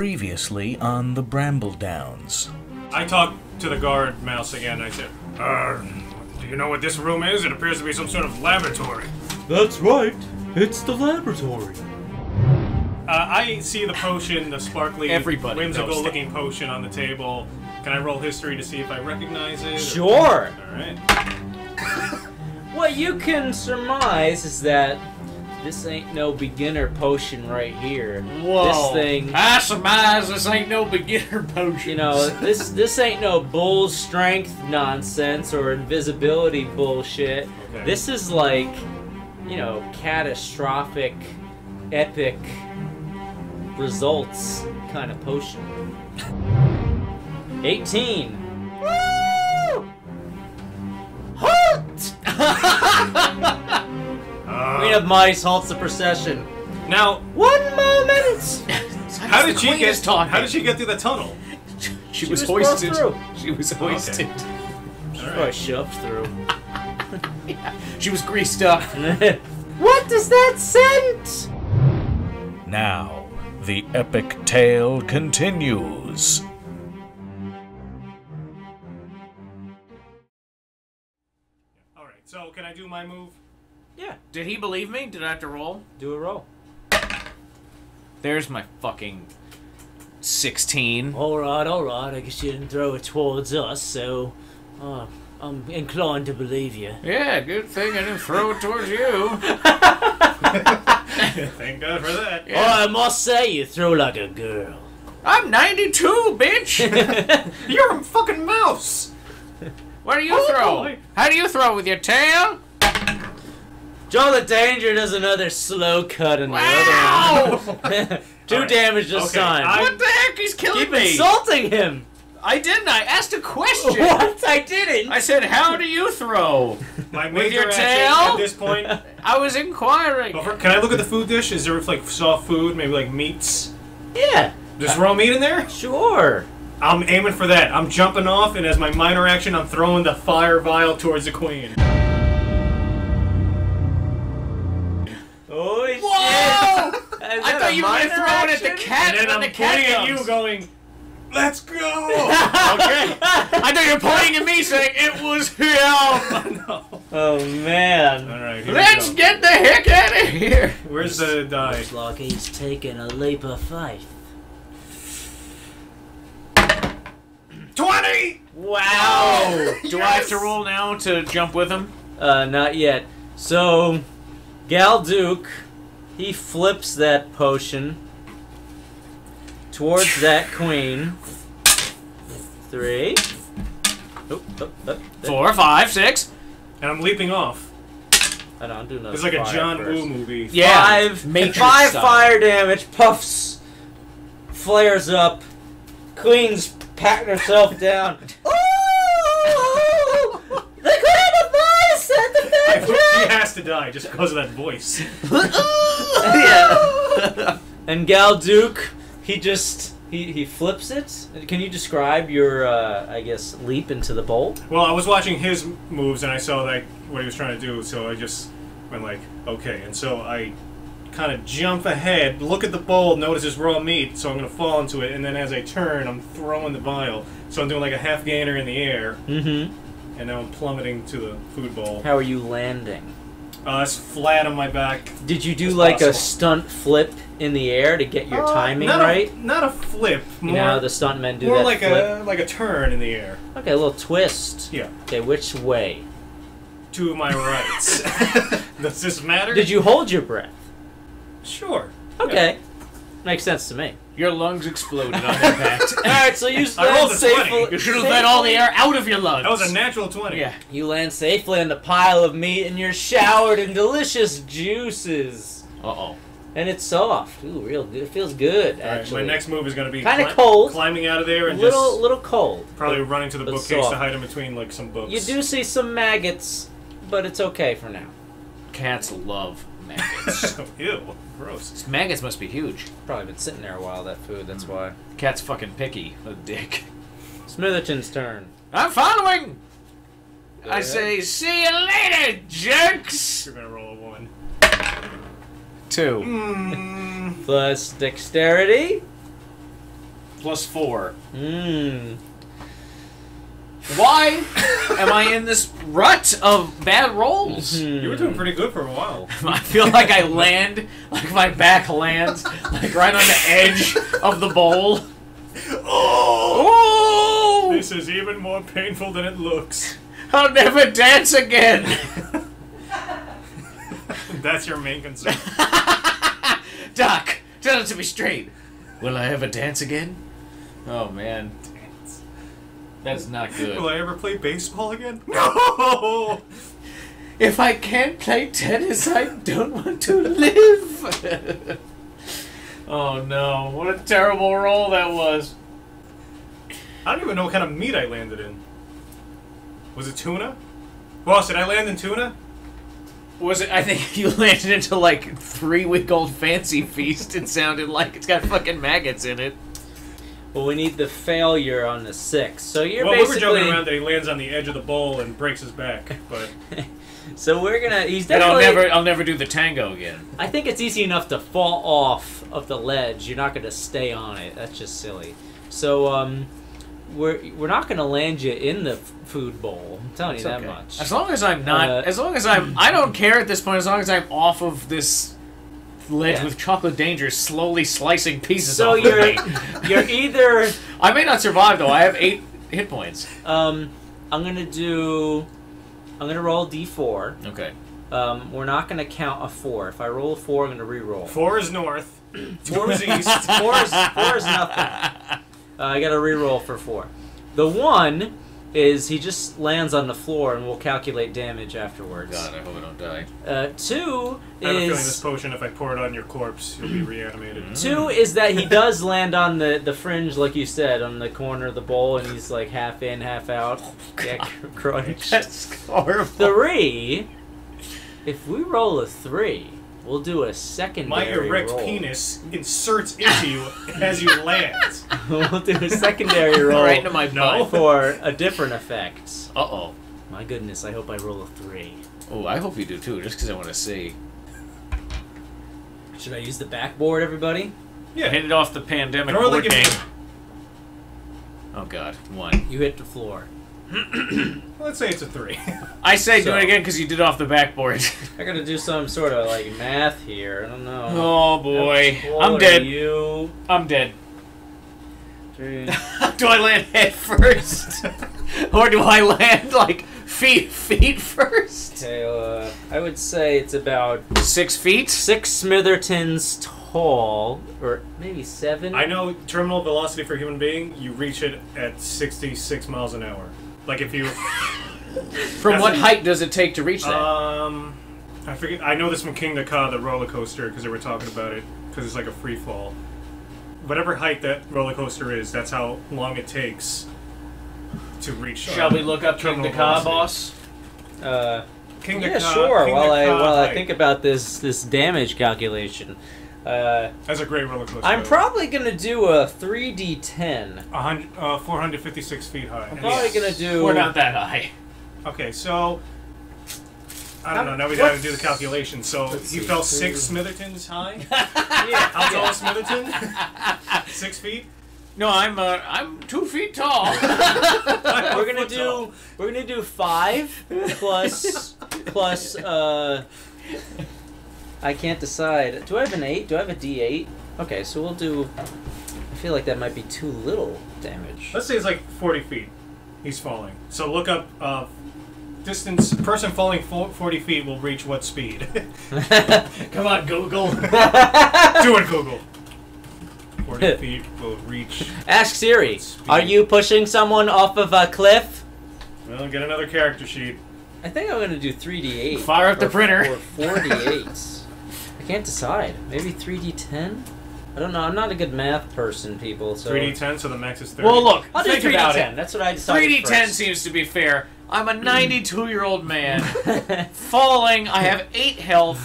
Previously on the Bramble Downs. I talked to the guard mouse again. I said, do you know what this room is? It appears to be some sort of laboratory. That's right. It's the laboratory. I see the potion, the sparkly, whimsical-looking potion on the table. Can I roll history to see if I recognize it? Sure. Alright. What you can surmise is that this ain't no beginner potion right here. Whoa. This thing... I surmise this ain't no beginner potion. You know, this ain't no bull strength nonsense or invisibility bullshit. Okay. This is like, you know, catastrophic, epic results kind of potion. 18. Woo! Halt! Queen of Mice halts the procession. Now, 1 moment! how did she get through the tunnel? She was hoisted. Through. She was hoisted. Okay. Probably shoved through. Yeah, she was greased up. What does that scent? Now, the epic tale continues. Alright, so can I do my move? Yeah. Did he believe me? Did I have to roll? Do a roll. There's my fucking 16. Alright, I guess you didn't throw it towards us, so I'm inclined to believe you. Yeah, good thing I didn't throw it towards you. Thank God for that. Yeah. Oh, I must say, you throw like a girl. I'm 92, bitch! You're a fucking mouse! What do you throw? boy. How do you throw? With your tail? Joe the Danger does another slow cut in the Wow! other one. 2 Alright. damage this Okay, time. What the heck? He's killing Keep me! insulting him! I didn't. I asked a question. What? I didn't! I said, how do you throw? My With major your action tail? at this point. I was inquiring. Can I look at the food dish? Is there like soft food, maybe like meats? Yeah, There's raw meat in there? sure. I'm aiming for that. I'm jumping off, and as my minor action, I'm throwing the fire vial towards the queen. Oh, shit! Whoa! I thought you were going to throw it at the cat And then when I'm the cat pointing at comes. you, going, "Let's go!" Okay. I thought you were pointing at me saying, it was him! No. Oh, man. All right, here Let's we go. get the heck out of here! Where's the die? Looks like he's taking a leap of faith. 20! Wow! Do I have to roll now to jump with him? Not yet. So, Galduke, he flips that potion towards that queen. 3. Oh, 4, 5, 6. And I'm leaping off. I don't do another. It's like a fire John first. Woo movie. Yeah. 5 Matrix 5 style. fire damage, puffs, flares up. Queen's patting herself down. Ooh! The Queen of Mice at the I fat hope she cat! has to die just because of that voice. Yeah. And Galduke, he flips it. Can you describe your, I guess, leap into the bowl? Well, I was watching his moves and I saw like what he was trying to do, so I just went like, okay. And so I kind of jump ahead, look at the bowl, notice it's raw meat, so I'm going to fall into it, and then as I turn, I'm throwing the vial. So I'm doing like a half gainer in the air, Mm-hmm. and now I'm plummeting to the food bowl. How are you landing? It's flat on my back. Did you do As like a possible. stunt flip in the air to get your timing not right? Not a flip. You More, know how the stuntmen do more that like flip? like a turn in the air. Okay, a little twist. Yeah. Okay, which way? To my right. Does this matter? Did you hold your breath? Sure. Okay. Makes sense to me. Your lungs exploded on impact. Alright, so you I rolled land a 20. safely. You should have let all the air out of your lungs. That was a natural 20. Yeah. You land safely on the pile of meat and you're showered in delicious juices. Uh-oh. And it's soft. Ooh, real good. It feels good, All right, actually. my next move is going to be Kinda cold. climbing out of there and little cold. just probably running to the but bookcase soft. to hide in between like some books. You do see some maggots, but it's okay for now. Cats love maggots. Ew, gross. These maggots must be huge. Probably been sitting there a while, that food, that's why. Cat's fucking picky. A dick. Smitherton's turn. I'm following! Go I ahead. say, see you later, jerks! You're going to roll a 1. 2. Plus dexterity. plus 4. Mmm. Why am I in this rut of bad rolls? You were doing pretty good for a while. I feel like I land, like my back lands, like right on the edge of the bowl. Oh! This is even more painful than it looks. I'll never dance again. That's your main concern. Doc, tell it to me straight. Will I ever dance again? Oh man, that's not good. Will I ever play baseball again? No! If I can't play tennis, I don't want to live. Oh no, what a terrible roll that was. I don't even know what kind of meat I landed in. Was it tuna? Boss, did I land in tuna? Was it? I think you landed into like 3-week-old fancy feast. It sounded like it's got fucking maggots in it. Well, we need the failure on the 6. So you're Well, basically... we were joking around that he lands on the edge of the bowl and breaks his back, but... So we're gonna... He's And definitely... I'll never do the tango again. I think it's easy enough to fall off of the ledge. You're not gonna stay on it. That's just silly. So, we're not gonna land you in the food bowl. I'm telling you that much. As long as I'm not, as long as I don't care at this point. As long as I'm off of this ledge with chocolate danger, slowly slicing pieces So off of me. you're either... I may not survive though. I have 8 hit points. I'm gonna roll a d4. Okay. We're not gonna count a 4. If I roll a 4, I'm gonna re-roll. 4 is north, 2 is east. 4 is nothing. I got to re-roll for 4. The 1 is he just lands on the floor and we'll calculate damage afterwards. God, I hope I don't die. 2 I have a feeling this is... potion, if I pour it on your corpse, you'll be reanimated. 2 is that he does land on the fringe, like you said, on the corner of the bowl, and he's like half in, half out. Yeah, crunch. That's horrible. 3, if we roll a 3, we'll do a secondary My erect roll. penis inserts into you as you land. We'll do a secondary roll Right into my butt. for a different effect. Uh-oh. My goodness, I hope I roll a 3. Oh, I hope you do too, just because I want to see. Should I use the backboard, everybody? Yeah. Hit it off the pandemic Throw board the game. game. Oh god, 1. You hit the floor. Let's say it's a 3. I say do So- it again because you did it off the backboard. I gotta do some sort of like math here. I don't know. Oh boy, How I'm tall dead. are You. I'm dead. 3. Do I land head first, or do I land like feet first? Okay, I would say it's about 6 feet. 6 Smithertons tall, or maybe 7. I know terminal velocity for a human being, you reach it at 66 miles an hour. Like if you... From what height does it take to reach that? I forget. I know this from King Naka, the roller coaster, because they were talking about it, because it's like a free fall. Whatever height that roller coaster is, that's how long it takes to reach. Shall we look up King terminal Naka, velocity. boss? King Yeah, Naka, sure. King While I height. think about this damage calculation, That's a great roller coaster. I'm probably gonna do a 3d10. 456 feet high. I'm probably gonna do. We're not that high. Okay, so I don't know. Now we gotta do the calculation. So he fell 6 Smithertons high. Yeah. How tall is Smitherton? 6 feet. No, I'm 2 feet tall. We're gonna do 5 plus I can't decide. Do I have an 8? Do I have a D8? Okay, so we'll do. I feel like that might be too little damage. Let's say it's like 40 feet. He's falling. So look up distance. Person falling 40 feet will reach what speed? Come on, Google. Do it, Google. 40 feet will reach. Ask Siri. Speed. Are you pushing someone off of a cliff? Well, get another character sheet. I think I'm gonna do 3d8. Fire up the printer. Or 4d8s. I can't decide. Maybe 3d10? I don't know. I'm not a good math person, people. So 3d10, so the max is 30. Well, look. I'll do think 3d10. about it. That's what I decided. 3d10 first. seems to be fair. I'm a 92-year-old man. Falling, I have 8 health.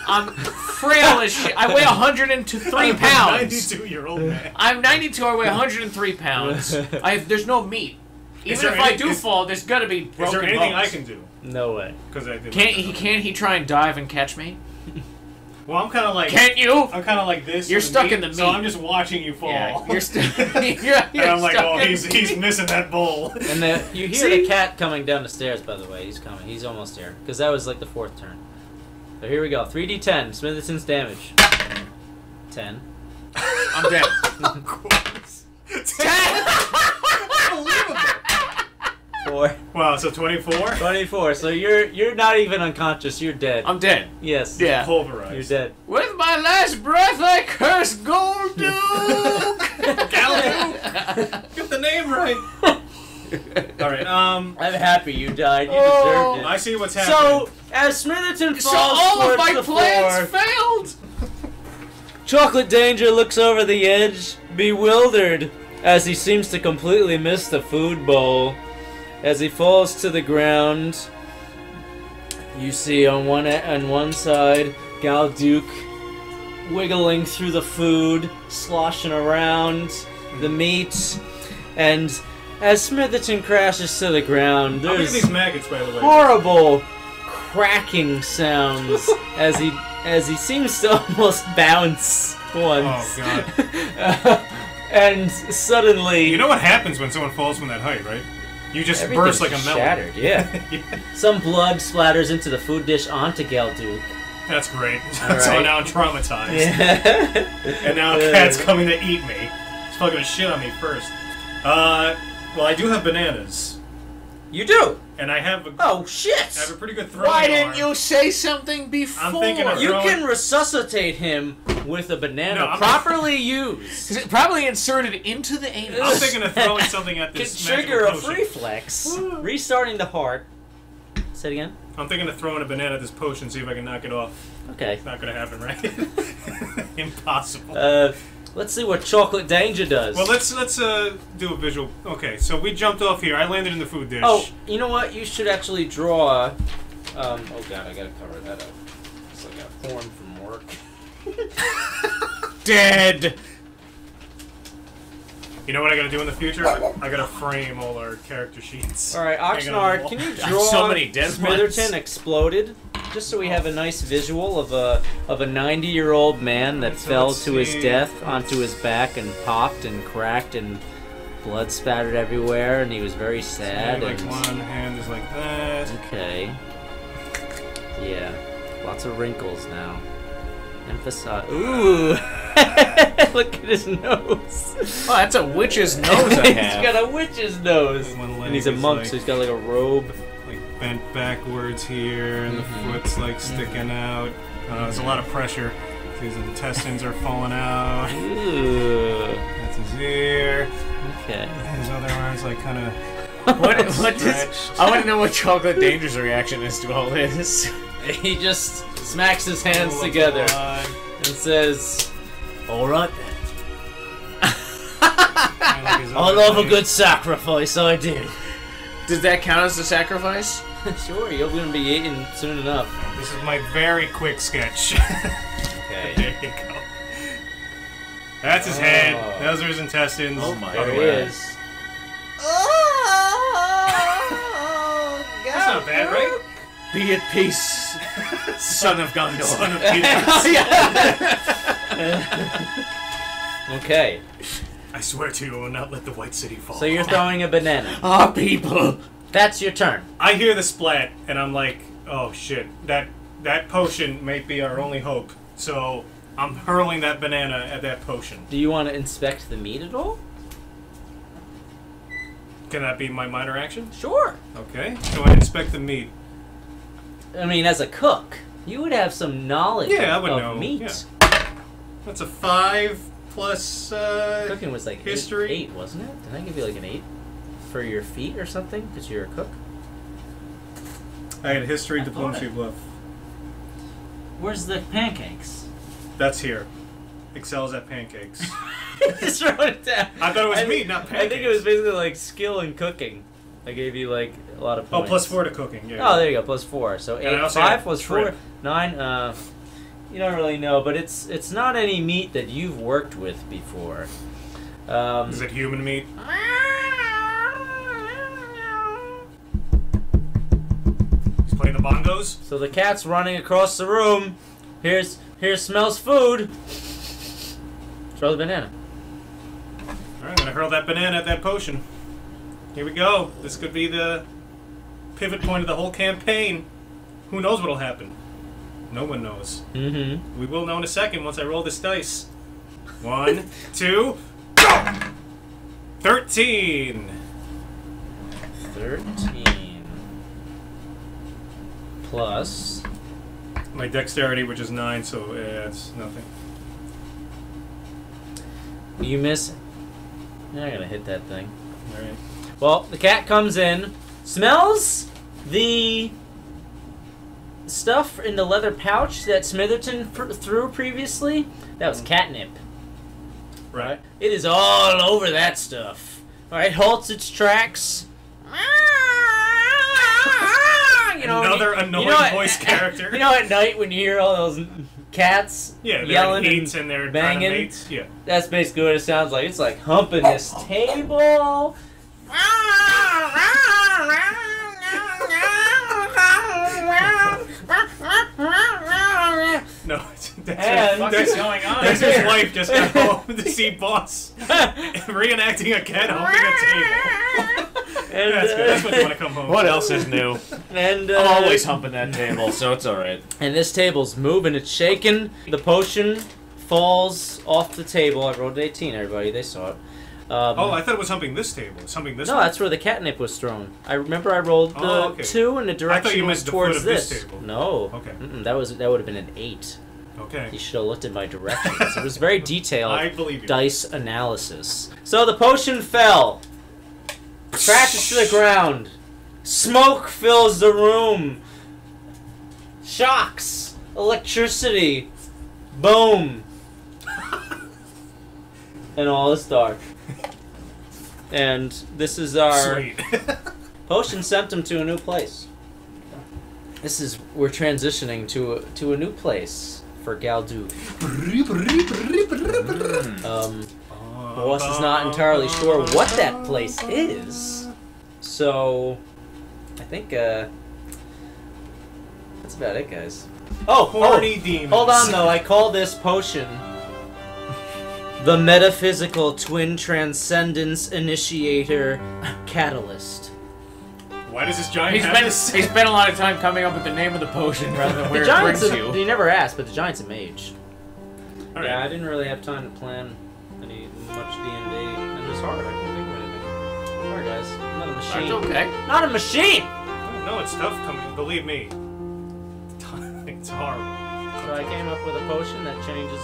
I'm frail as shit. I weigh 103 pounds. 92-year-old man. I'm 92, I weigh 103 pounds. There's no meat. Is Even there if I any- do is- fall, there's gotta be broken Is there anything bones. I can do? No way. Because I did. Can't he try and dive and catch me? Well, I'm kind of like. Can't you? I'm kind of like this. You're with stuck in the so meat. I'm just watching you fall. Yeah, you're And I'm like, oh, he's missing that bowl. And you hear the cat coming down the stairs, by the way. He's coming. He's almost here. Because that was like the 4th turn. So here we go. 3d10. Smitherton's damage. 10. I'm dead. Of course. 10! Unbelievable. 4. Wow, so 24? 24. So you're not even unconscious. You're dead. I'm dead. Yes. Yeah. Pulverized. You're dead. With my last breath, I curse Gold Duke. Galadu! Get the name right. Alright, I'm happy you died. You Oh. deserved it. I see what's happening. So, as Smitherton falls So all of towards my the plans floor, failed. Chocolate Danger looks over the edge, bewildered, as he seems to completely miss the food bowl. As he falls to the ground, you see on one side, Galduke wiggling through the food, sloshing around the meat, and as Smitherton crashes to the ground, How many of there's these maggots, by the way? horrible cracking sounds as he seems to almost bounce once. Oh, God. And suddenly, You know what happens when someone falls from that height, right? You just everything's burst like a melon. shattered. Yeah. Some blood splatters into the food dish onto Galduke. That's great. All So right. now I'm traumatized. Yeah. And now a cat's coming to eat me. It's probably gonna shit on me first. Well, I do have bananas. You do. And I have a, Oh I shit! have a pretty good throwing Why didn't arm. you say something before? I'm thinking of You throwing- can resuscitate him with a banana No, I'm- properly used. Is it probably inserted into the anus? I'm thinking of throwing something at Can this trigger a magical potion. reflex, restarting the heart. Say it again. I'm thinking of throwing a banana at this potion, see if I can knock it off. Okay. It's not gonna happen, right? Impossible. Let's see what Chocolate Danger does. Well, let's do a visual. Okay, so we jumped off here. I landed in the food dish. Oh, you know what? You should actually draw. Oh god, I gotta cover that up. It's like a form from work. Dead. You know what I gotta do in the future? I gotta frame all our character sheets. All right, Hang on the Oxnard, wall. can you draw So many dead Smitherton ones. exploded, just so we have a nice visual of a 90-year-old man that So fell let's to his see. death onto his back and popped and cracked and blood spattered everywhere, and he was very sad. Like and one hand is like that. okay, yeah, lots of wrinkles now. Emphasize. Ooh, look at his nose. Oh, that's a witch's nose I He's have. got a witch's nose, One leg and he's a is monk, like- so he's got like a robe. Like bent backwards here, and the foot's like sticking out. There's a lot of pressure. His intestines are falling out. Ooh. That's his ear. Okay. His other arm's like kind of What does? stretched. I want to know what Chocolate Danger's reaction is to all this. He just smacks his hands Full of together blood. and says, "All right then. And, like, his I other love a leg. good sacrifice. I do." Does that count as a sacrifice? Sure, you're gonna be eating soon enough. This is my very quick sketch. Okay. There you go. That's his head. Those are his intestines. Oh my There he God. is. That's not bad, right? Be at peace, son of Gondor. Son of Peter. Okay. I swear to you, I will not let the White City fall. So you're throwing a banana. Our people. That's your turn. I hear the splat, and I'm like, oh shit, that potion may be our only hope. So I'm hurling that banana at that potion. Do you want to inspect the meat at all? Can that be my minor action? Sure. Okay. So I inspect the meat. I mean, as a cook, you would have some knowledge Yeah, I of, would of know, meat. yeah. That's a 5 plus. Cooking was like history. 8, wasn't it? Did I give you like an 8 for your feet or something? Because you're a cook. I had history, I diplomacy, thought bluff. Where's the pancakes? That's here. Excels at pancakes. Just wrote it down. I thought it was I meat, think- not I pancakes. think it was basically like skill in cooking. I gave you like a lot of Oh, points. plus 4 to cooking. Yeah. Oh, there you go. Plus 4. So And I 8, also 5 had plus shrimp. 4, 9. You don't really know, but it's not any meat that you've worked with before. Is it human meat? He's playing the bongos? So the cat's running across the room. Here's Here smells food. Throw the banana. Alright, I'm gonna hurl that banana at that potion. Here we go. This could be the pivot point of the whole campaign. Who knows what'll happen? No one knows. Mm-hmm. We will know in a second once I roll this dice. 1, 2, go! 13! 13. Plus... My dexterity, which is 9, so it's nothing. You miss... You're not gonna hit that thing. Alright. Well, the cat comes in, smells the stuff in the leather pouch that Smitherton threw previously. That was catnip. Right. It is all over that stuff. Alright, halts its tracks. You know, Another annoying voice character. You know, at night when you hear all those cats yelling and they're banging, mates. Yeah. that's basically what it sounds like. It's like humping this table. No, And- What the fuck is going on? that's his here? wife just got home to see Boss reenacting a cat humping a table. And, That's good. That's what you want to come home. What else is new? And I'm always humping that table, so it's alright. And this table's moving, it's shaking. The potion falls off the table. I rolled 18, everybody. They saw it. Oh, I thought it was humping this table. It's humping this No, one. that's where the catnip was thrown. I remember I rolled the Oh, okay. 2 and the direction you was meant the towards foot of this table. No. Okay. That would have been an 8. Okay. You should have looked at my directions. It was very detailed I believe you. dice analysis. So the potion fell. Crashes to the ground. Smoke fills the room. Shocks. Electricity. Boom. And all is dark. And this is our Sweet. potion sent him to a new place. We're transitioning to a new place for Galdu. Boss is not entirely sure what that place is, so I think that's about it, guys. Horny demons. Hold on though. I call this potion the Metaphysical Twin Transcendence Initiator Catalyst. Why does this giant have this? He spent a lot of time coming up with the name of the potion rather than where The it brings giant's you. you never asked, but the giant's a mage. All Yeah, I right. didn't really have time to plan much D&D, and it was hard. I couldn't think of anything. Sorry, guys. I'm not a machine. That's okay. Not a machine! No, it's tough coming. Believe me. It's horrible. So I came up with a potion that changes